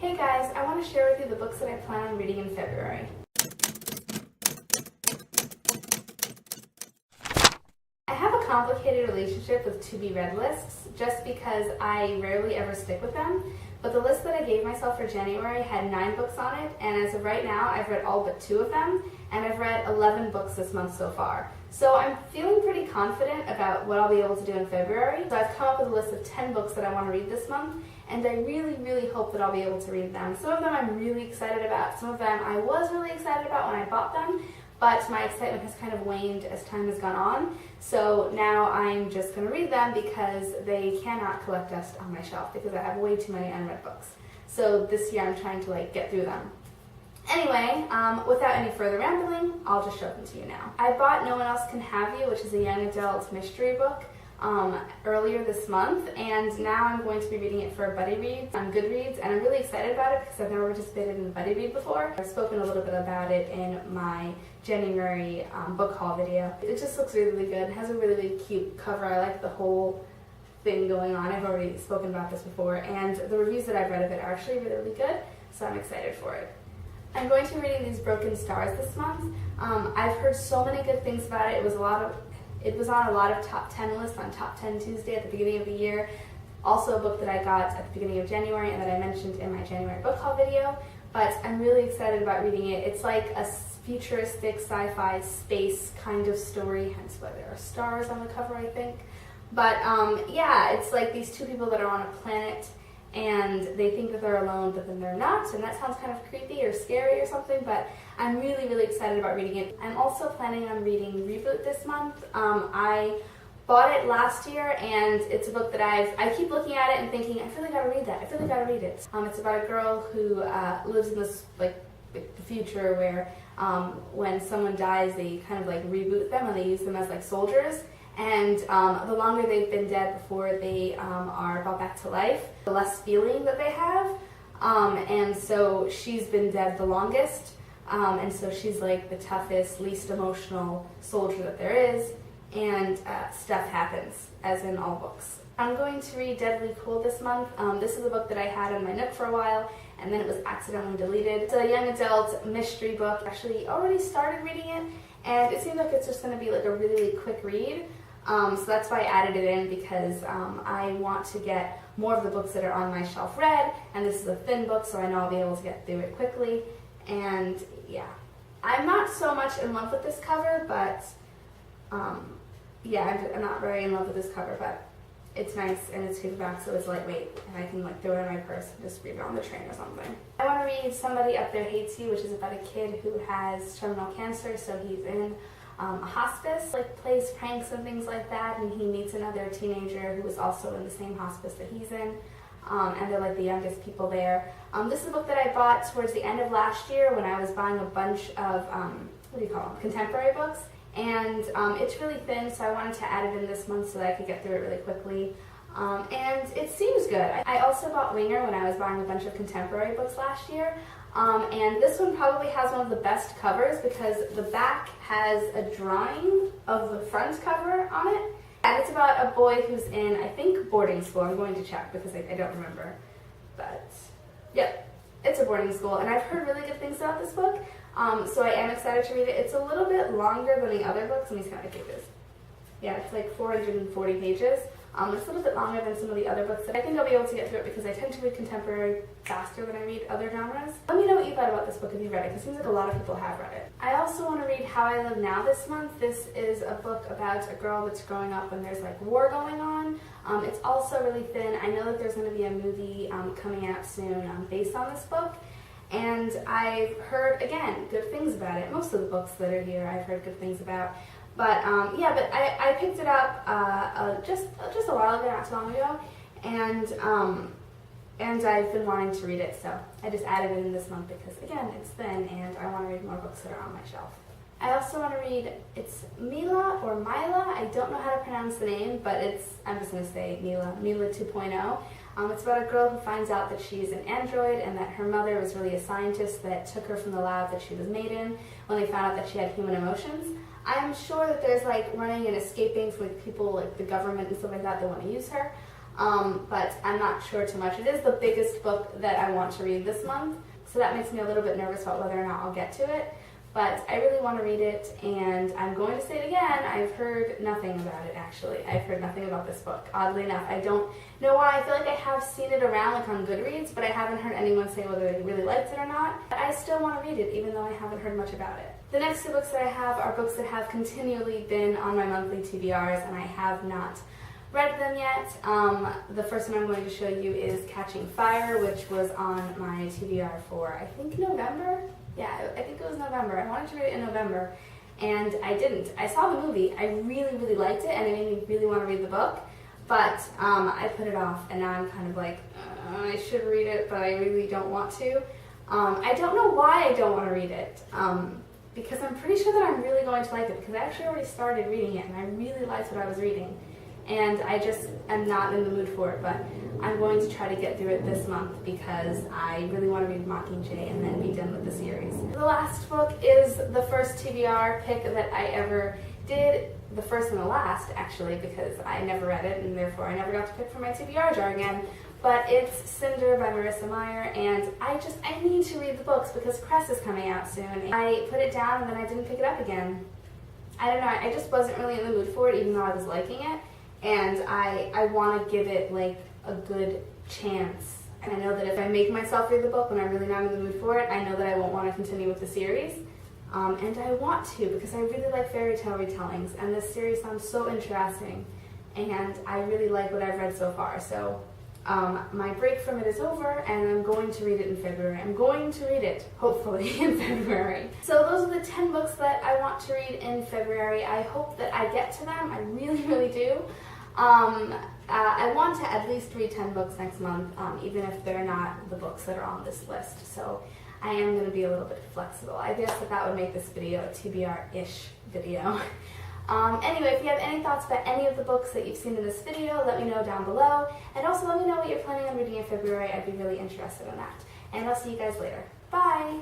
Hey guys, I want to share with you the books that I plan on reading in February. I have a complicated relationship with to-be-read lists just because I rarely ever stick with them, but the list that I gave myself for January had 9 books on it, and as of right now, I've read all but 2 of them, and I've read 11 books this month so far. So I'm feeling pretty confident about what I'll be able to do in February. So I've come up with a list of 10 books that I want to read this month, and I really hope that I'll be able to read them. Some of them I'm really excited about, some of them I was really excited about when I bought them, but my excitement has kind of waned as time has gone on. So now I'm just going to read them because they cannot collect dust on my shelf because I have way too many unread books. So this year I'm trying to get through them. Anyway, without any further rambling, I'll just show them to you now. I bought No One Else Can Have You, which is a young adult mystery book, earlier this month, and now I'm going to be reading it for a buddy read on Goodreads, and I'm really excited about it because I've never participated in a buddy read before. I've spoken a little bit about it in my January book haul video. It just looks really good. It has a really cute cover. I like the whole thing going on. I've already spoken about this before, and the reviews that I've read of it are actually really good, so I'm excited for it. I'm going to be reading These Broken Stars this month. I've heard so many good things about it. It was on a lot of top 10 lists on Top 10 Tuesday at the beginning of the year. Also a book that I got at the beginning of January and that I mentioned in my January book haul video. But I'm really excited about reading it. It's like a futuristic sci-fi space kind of story, hence why there are stars on the cover, I think. But yeah, it's like these 2 people that are on a planet and they think that they're alone, but then they're not, and that sounds kind of creepy or scary or something, but I'm really excited about reading it. I'm also planning on reading Reboot this month. I bought it last year, and it's a book that I keep looking at it and thinking, I really gotta read that, I really gotta read it. It's about a girl who lives in this, the future where when someone dies, they kind of reboot them and they use them as soldiers. And the longer they've been dead before they are brought back to life, the less feeling that they have. And so she's been dead the longest, and so she's the toughest, least emotional soldier that there is, and stuff happens, as in all books. I'm going to read Deadly Cool this month. This is a book that I had in my Nook for a while, and then it was accidentally deleted. It's a young adult mystery book. I actually already started reading it, and it seems like it's just going to be a really quick read. So that's why I added it in, because I want to get more of the books that are on my shelf read, and this is a thin book, so I know I'll be able to get through it quickly. And yeah, I'm not so much in love with this cover, but yeah, I'm not very in love with this cover, but it's nice and it's paperback, so it's lightweight, and I can throw it in my purse and just read it on the train or something. I want to read Somebody Up There Hates You, which is about a kid who has terminal cancer, so he's in a hospice, plays pranks and things like that, and he meets another teenager who is also in the same hospice that he's in, and they're the youngest people there. This is a book that I bought towards the end of last year when I was buying a bunch of, contemporary books, and it's really thin, so I wanted to add it in this month so that I could get through it really quickly. And it seems good. I also bought Winger when I was buying a bunch of contemporary books last year. And this one probably has one of the best covers because the back has a drawing of the front cover on it. And it's about a boy who's in, I think, boarding school. I'm going to check because I don't remember. But, yep, it's a boarding school. And I've heard really good things about this book, so I am excited to read it. It's a little bit longer than the other books. Let me see how many pages. Yeah, it's 440 pages. It's a little bit longer than some of the other books. I think I'll be able to get through it because I tend to read contemporary faster than I read other genres. Let me know what you thought about this book if you read it, because it seems like a lot of people have read it. I also want to read How I Live Now this month. This is a book about a girl that's growing up when there's war going on. It's also really thin. I know that there's going to be a movie coming out soon based on this book. And I've heard, again, good things about it. Most of the books that are here I've heard good things about. But yeah, but I picked it up just a while ago, not too long ago, and I've been wanting to read it, so I just added it in this month because, again, it's thin and I want to read more books that are on my shelf. I also want to read, it's Neela or Mila, I don't know how to pronounce the name, but I'm just going to say Neela 2.0. It's about a girl who finds out that she's an android and that her mother was really a scientist that took her from the lab that she was made in when they found out that she had human emotions. I'm sure that there's running and escaping from people the government and stuff like that want to use her. but I'm not sure too much. It is the biggest book that I want to read this month, so that makes me a little bit nervous about whether or not I'll get to it. But I really want to read it, and I'm going to say it again, I've heard nothing about it, actually. I've heard nothing about this book, oddly enough. I don't know why. I feel like I have seen it around, like on Goodreads, but I haven't heard anyone say whether they really liked it or not. But I still want to read it, even though I haven't heard much about it. The next two books that I have are books that have continually been on my monthly TBRs, and I have not read them yet. The first one I'm going to show you is Catching Fire, which was on my TBR for, I think, November? Yeah, I think it was November. I wanted to read it in November, and I didn't. I saw the movie. I really, really liked it, and it made me really want to read the book, but I put it off, and now I'm kind of like, I should read it, but I really don't want to. I don't know why I don't want to read it, because I'm pretty sure that I'm really going to like it, because I actually already started reading it, and I really liked what I was reading. And I just am not in the mood for it, but I'm going to try to get through it this month because I really want to read Mockingjay and then be done with the series. The last book is the first TBR pick that I ever did, the first and the last actually, because I never read it and therefore I never got to pick from my TBR jar again. But it's Cinder by Marissa Meyer, and I need to read the books because Cress is coming out soon. I put it down and then I didn't pick it up again. I don't know, I just wasn't really in the mood for it even though I was liking it. And I want to give it like a good chance. And I know that if I make myself read the book when I'm really not in the mood for it, I know that I won't want to continue with the series. And I want to because I really like fairy tale retellings, and this series sounds so interesting. And I really like what I've read so far. So my break from it is over, and I'm going to read it in February. I'm going to read it, hopefully, in February. So those are the 10 books that I want to read in February. I hope that I get to them. I really, really do. I want to at least read 10 books next month, even if they're not the books that are on this list. So I am going to be a little bit flexible. I guess that would make this video a TBR-ish video. Anyway, if you have any thoughts about any of the books that you've seen in this video, let me know down below. And also let me know what you're planning on reading in February. I'd be really interested in that. And I'll see you guys later. Bye!